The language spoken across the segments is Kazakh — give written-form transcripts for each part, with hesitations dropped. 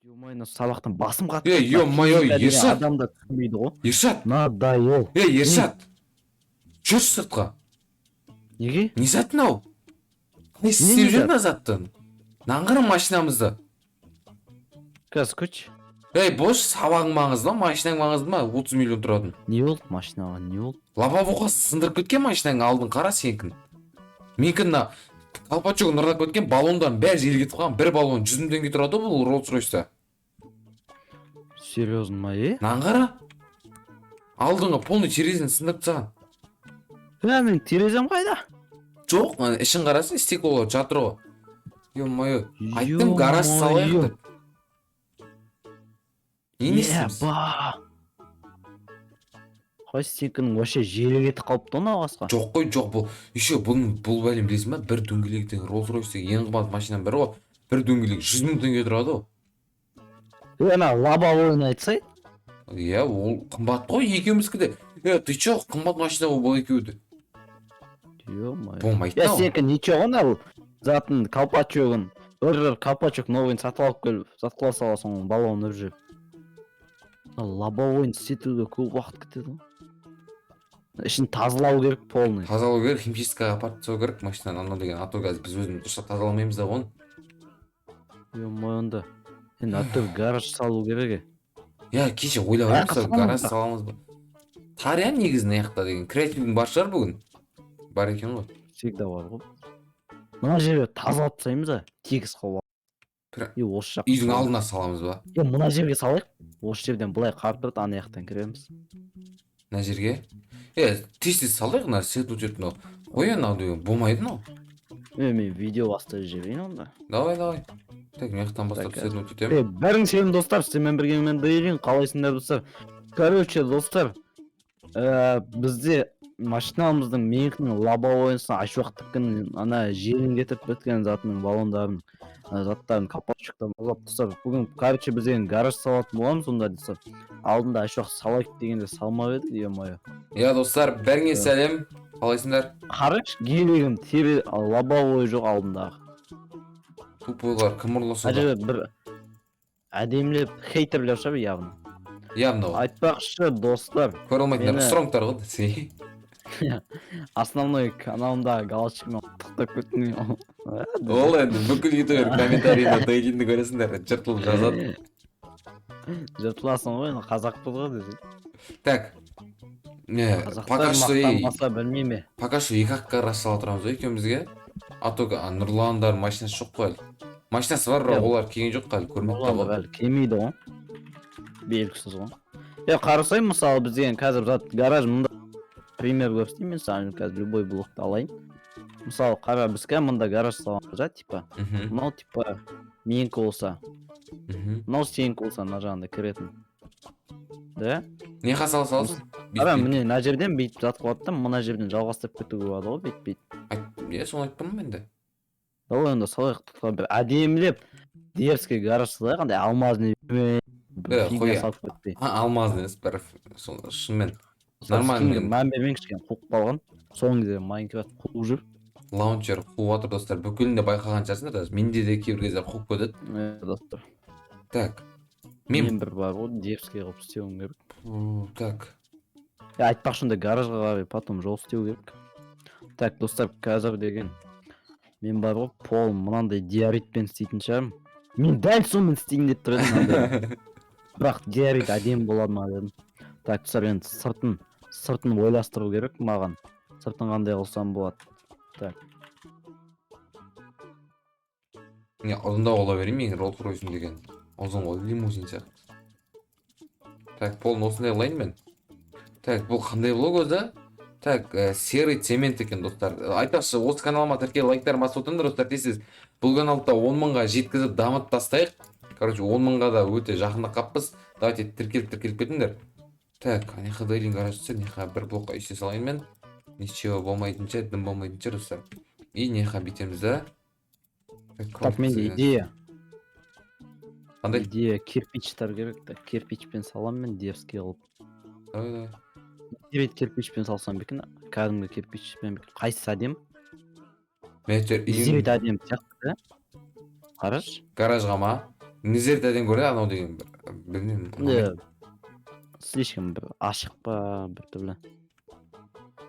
Ё-моё, сабақтан басым қатып Ей, кетті. ё-моё, Физика деген Ершат! адам да түсінбейді ғой. Ершат! Надоел. Ей, Ершат! Жүрші сыртқа. Неге? Не зат мынау? Не Не істеп зат? жүр мына затты? Наңғырым машинамызды. Қазір күч. Ей, бош, сабағың маңызды ма, машинаң маңызды ма? 30 миллион тұратын. Не болды машинаға? Не болды? Лобовуға сындырып кеткен машинаң алдын қара сенікін. Менікі мына колпачогын ырнап кеткен, баллондардың бәрі желге кетіп қалған. Bir баллон 100 мың теңге тұрады бұл Rolls-Royce'та. Серьезно ма, Наңғара? Алдыңғы полный терезені сындырып тастаған. Менің терезем қайда? Жоқ, ішін қарасын, стеклолар жатыр ғой. Ё-моё, айттым гараж салайық деп. Не істейміз? Қай стенкінің вообще желі кетіп қалыпты оны ағасқа. Жоқ қой, жоқ, бұл еще бұл бәлем білесің ба? Bir дөңгелектегі Rolls-Royce'тегі ең қымбат машинаның бірі ғой. Bir дөңгелек 100 мың теңге тұрады ғой. Ана лобовойын айтсай? Иә, ол қымбат қой, екеуміздікі де. Ты чё, қымбат машина бұл екеуі де. Ё-моё. Болмайды. Я сенікі ничего ана затын колпачогын. Бір колпачок новыйын сатып алып келіп, сатып ала саласың баллонын үржіп. Лобовойын істетуге көп уақыт кетеді ғой. Ішін тазалау керек полный. Тазалау керек, химчисткаға апарып тастау керек машинаны, анау деген ато газ біз өзіміз дұрыстап тазаламаймыз да оны. Ё-моё, онда. Енді аты гараж салу керек. Я кеше ойлап отырмын, гараж саламыз ба? Тария негізін аяқта деген креативің бар шығар бүгін. Бар екен ғой. Всегда бар ғой. Мына жерге тазалап тастаймыз ба? Тегіс қылып. Осы жаққа. Үйдің алдына саламыз ба? Мына жерге салайық. Осы жерден былай қарап тұрады, ана жақтан кіреміз. Мына жерге? Тез салайық, мына свет өтетін. Қой анау деген болмайды мынау. Мен видео бастап жіберейін онда. Давай. Так, мен жақтан бастап свет өтетемін. Бәрің сенің достар, сенімен бірге мен дейін, қалайсыңдар достар? Короче, достар, бізде машинамыздың менікінің лобовойысына ашуақтықын ана желін кетіп біткен затының баллондарын заттарын колпачоктан ұзап тастап, бүгін короче біз деген гараж салатын боламыз, сонда достар. Алдында ашуақ салайық дегенде салмап еді, ё-моё. Я достар, бәріңе сәлем. Қалайсыңдар? Қараш, гелегім тере лобовой жоқ алдындағы. Тупойлар кім ұрласа да? Бір әдемілеп хейтерлер шығар явно. Явно. Айтпақшы достар. Көре алмайтындар, стронгтар ғой десе. Основной каналымда галочкамен құттықтап кеттім. Ол енді бүкіл ютубер комментарийінде дейтінді көресіңдер, жыртылып жазады. Жыртыласың ғой, қазақпыз ғой десе. Так. Қазақтар мақтанмаса білмейме. Пока что екі ақ гараж сала тұрамыз ғой екеумізге. Атоға Нұрландар машинасы жоқ қой әлі. Машинасы бар, олар келген жоқ әлі, көрмепті ғой. Әлі келмейді ғой. Белгісіз ғой. Қарасай, мысалы біз деген қазір гараж мұнда пример көрсетейін, мен саған қазір любой блокты алайын. Мысалы қара біз мұнда гараж саламыз да, типа. Мынау типа менікі болса. Мынау сенікі болса, мына жағында кіретін. Да? Не қасала саласың? Қара, міне мына жерден бүйтіп зат қылады, мына жерден жалғастырып кетуге болады ғой, бүйтіп. Соны айтпын мен де. Ол енді солай бір әдемілеп дерзкий гараж салайық, андай алмазный фигня салып кетпей. Алмазный емес, бір шынымен. Нормально. Мән бермеңші екен, қуып қалған. Соңғы кезде Майнкрафт қуып жүр. Лаунчер қуып жатыр достар, бүкілінде байқаған шығарсыңдар, менде де кейбір кезде қуып кетеді. Достар. Так. Мен бір бар ғой, дерзкий қылып істеуім керек. Так. Айтпақшы онда гаражға қарай потом жол істеу керек. Так, достар, қазір деген мен бар ғой, пол мынандай диоритпен істейтін шығармын. Мен дәл сонымен істейін деп тұр едім. Бірақ диорит әдемі болады ма дедім. Так, достар, енді сыртын ойластыру керек маған. Сыртын қандай қылсам болады. Так. Ұзында ола берейін мен Rolls-Royce'ын деген. Ұзын ғой, лимузин сияқты. Так, полын осындай қылайын мен. Так, бұл қандай влог өзі? Так, серый цемент екен достар. Айтпақшы, осы каналыма тіркел лайктар басып отырыңдар достар, дейсіз. Бұл каналда 10 мыңға жеткізіп дамытып тастайық. Короче, 10 мыңға да өте жақында қаппыз. Давайте тіркеліп кетіңдер. Так, неқа дейлин гараж түсір, неқа бір блокқа үйсе салайын мен. Ничего болмайтынша, дым болмайтынша достар. И неқа бітеміз да. Так, менде идея. Қандай? Идея кирпичтар керек. Так, кирпичпен салам мен дерзкий қылып. Давай. Дебет кирпичпен салсам бекен, кәдімгі кирпичпен бекен. Қайсысы әдем? Дебет әдем сияқты, да? Қараш? Гаражға ма? Низертаден көрө анау деген билбейм. Слишком бір ашық па біртүрлі.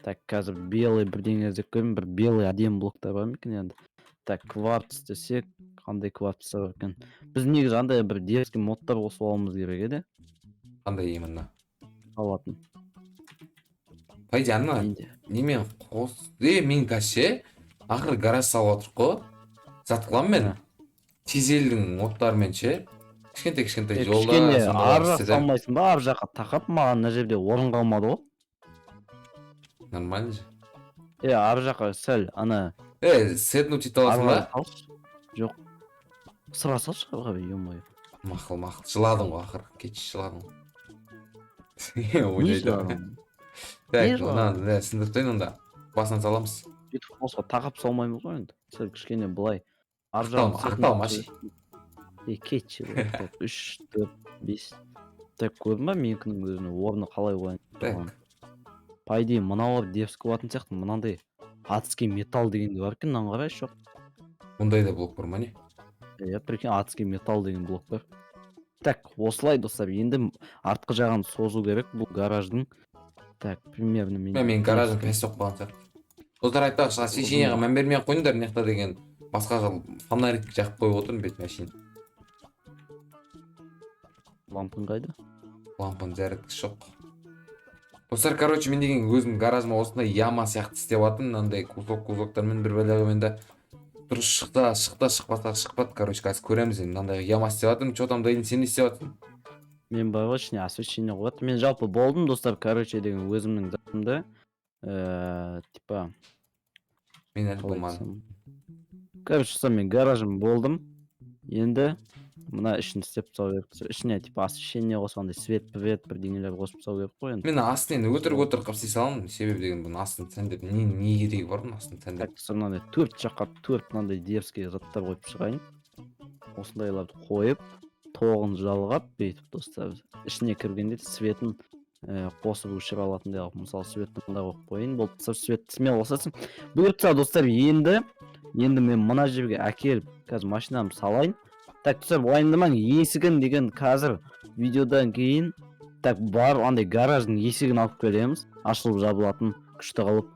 Так, қазір белый бірдеңе іздеп көрмін, бір белый әдемі блоктар бар ма екен енді. Так, кварц десек, қандай кварцтар бар екен. Біз негізі андай бір дерзкий модтар қосып алуымыз керек еді. Қандай именно? Алатын. По идее, ана Менде. немен қос... мен қазір ақыры гараж салып отырық қой. Зат қыламын мен. Тизелдің модтарымен ше. Кішкентай жолда Кішкене сондайлар ар жақ істедім. салмайсың ба, ар жаққа тақап маған мына жерде орын қалмады ғой. Нормально же. Ар жаққа сәл ана Сетнуть ете аласың ба? Жоқ. Сыра салшы қабы, ё-моё. Мақыл. Жыладың ғой ақыры. Кетші жыладың. Не Ойлайды. жыладың? Так, Не жыладың? мынаны сындыртайын онда. Басынан саламыз. Бүйтіп қосқа тақап салмаймыз ғой енді. Сәл кішкене былай. Ар Ақталмашы. Кетші. 3, 4, 5. Так, көрдің ба менікінің өзіне орны қалай қойған? Так. По идее, мыналар дерзкий болатын сияқты, мынандай адский металл дегенде бар екен, мынаны қарайшы жоқ. Мұндай да блок бар ма не? Прикинь, адский металл деген блок бар. Так, осылай достар, енді артқы жағын созу керек бұл гараждың. Так, примерно Мен гараждың кәсі соқып қалған сияқты. Достар айтпақшы, освещениеға мән бермей ақ қойыңдар, мына жақта деген басқа жыл фонарик жақып қойып отырмын бет машин. Лампың қайда? Лампаның зарядкасы жоқ. Достар, короче, мен деген өзім гаражыма осындай яма сияқты істеп жатырмын, мынандай кузоктармен бір бәлеғымен де дұрыс шықпады, короче, қазір көреміз енді мынандай яма істеп жатырмын. Че там дайын, сен не істеп жатырсың? Мен бар ғой ішіне освещение қойып жатырмын. Мен жалпы болдым достар, короче деген өзімнің затымды типа Мен әлі болмадым. Короче, мен гаражым болдым. Енді мына ішін істеп тастау керек. Ішіне типа освещение қосып, андай свет бірдеңелер қосып тастау керек қой енді. Мен астын өтірік қылып істей саламын. Себебі деген бұның астын сәндеп не керегі бар бұның астын сәндеп. Так, мынандай 4 жаққа 4 мынандай дерзкий заттар қойып шығайын. Осындайларды қойып, тоғын жалғап бүйтіп достар. Ішіне кіргенде светін қосып өшіре алатындай қылып, мысалы светті мындай қойып қойын. Болды, светті смело қосасың. Бұйыртса достар, енді мен мына жерге әкеліп, қазір машинамды салайын. Так, достар, уайымдамаң, есігін деген қазір видеодан кейін так бар андай гараждың есігін алып келеміз, ашылып жабылатын күшті қылып.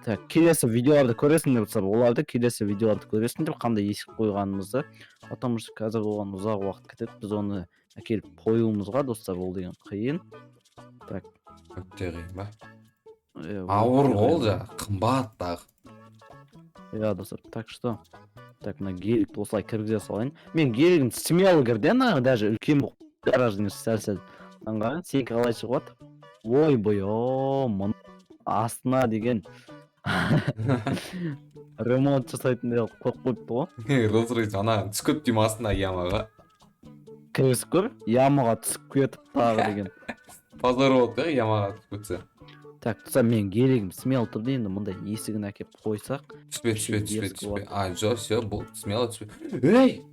Так, келесі видеоларды көресіңдер достар, оларды келесі видеоларды көресіңдер, қандай есік қойғанымызды. Потому что қазір оған ұзақ уақыт кетеді, біз оны әкеліп қоюымызға достар, ол деген қиын. Так. Өте қиын ба? Ауыр ол жа, қымбат дағы. Достар, так что так, мына геликті осылай кіргізе салайын. Мен гелигін смело кірді, даже үлкен бұл гараждың сәл-сәл. Аңғарың, сен қалай шығып? Ойбой, мұны астына деген ремонт жасайтындай қойып қойыпты ғой. Rolls-Royce ана түсіп деймін астына ямаға. Кіргізіп көр, ямаға түсіп кетіп тағы деген. Позор болды ямаға түсіп кетсе. Так, тұса мен гелигім смело тұрды, енді мұндай есігін әкеп қойсақ. Түспе. Жоқ, все, бұл смело түспе. Ей!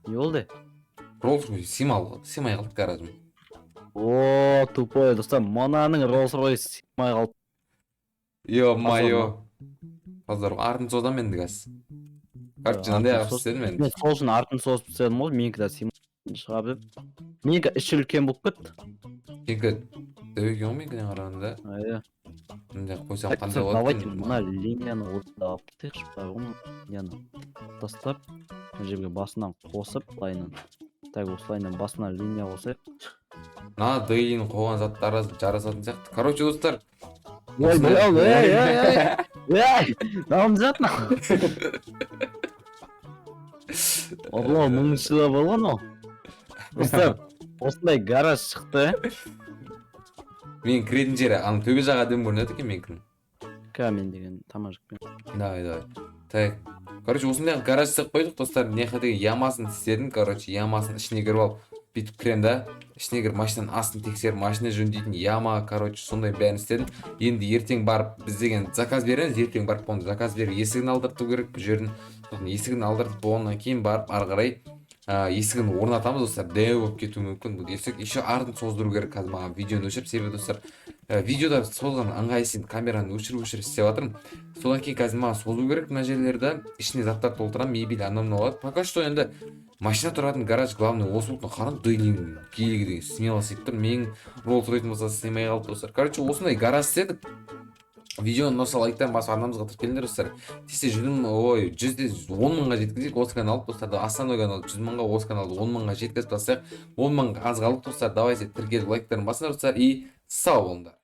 Не болды? Rolls-Royce симай қалды гаражым. О, тупой, достар, мынаның Rolls-Royce симай қалды. Ё-майо. Позор, артын созам енді қазір. Короче, мынандай ағып істедім мен. Мен сол үшін артын созып істедім ғой, менікі де симай шыға беріп. Менікі іші үлкен болып кетті. Сенікі дөйген ғой менікіне қарағанда. Мындай қойсам қандай болады? Давайте мына линияны орында алып кетейікші, линияны тастап, мына жерге басынан қосып, лайнын. Так, осылайынан басынан линия қосайық. На дейін қойған заттары жарасатын сияқты. Короче, достар. Ой, намжат. Орлау, мұңшыда болған ол. Достар, осындай гараж шықты. Мен кіретін жері, ана төбе жаға дөм көрінеді екен менікінің. Мен деген тамажықпен. Давай. Так. Короче, осындай гараж істеп қойдық, достар. Неқа деген ямасын істедім, короче, ямасын ішіне кіріп алып, бүйтіп кірем да. Ішіне кіріп машинаның астын тексеріп, машина жөндейтін яма, короче, сондай бәрін істедім. Енді ертең барып, біз деген заказ береміз, ертең барып оны заказ беріп, есігін алдырту керек бұл жердің. Сосын есігін алдыртып болғаннан кейін барып ары қарай есігін орнатамыз достар. Дәу болып кетуі мүмкін бұл есік. Еще артын создыру керек, қазір маған видеоны өшіріп, себебі достар видеода созған ыңғайсыз камераны өшіріп істеп жатырмын. Содан кейін қазір маған созу керек мына жерлерді, ішіне заттар толтырамын, мебель анау болады. Пока что енді машина тұратын гараж главный осы болатын қандай киелігі деген смелость етіп тұр. Менің Rolls Royce'ым болса сыймай қалды достар. Короче, осындай гараж істедік. Видеоны осы лайктан басып арнамызға тіркеліңдер достар. Тисе 100 мыңға жеткізейік. Осы канал достарды, основной канал 100 мыңға, осы каналды 10 мыңға жеткізіп тастайық. 10 мың аз қалдық достар. Давайте тіркеліп лайктарын басыңдар достар и сау болыңдар.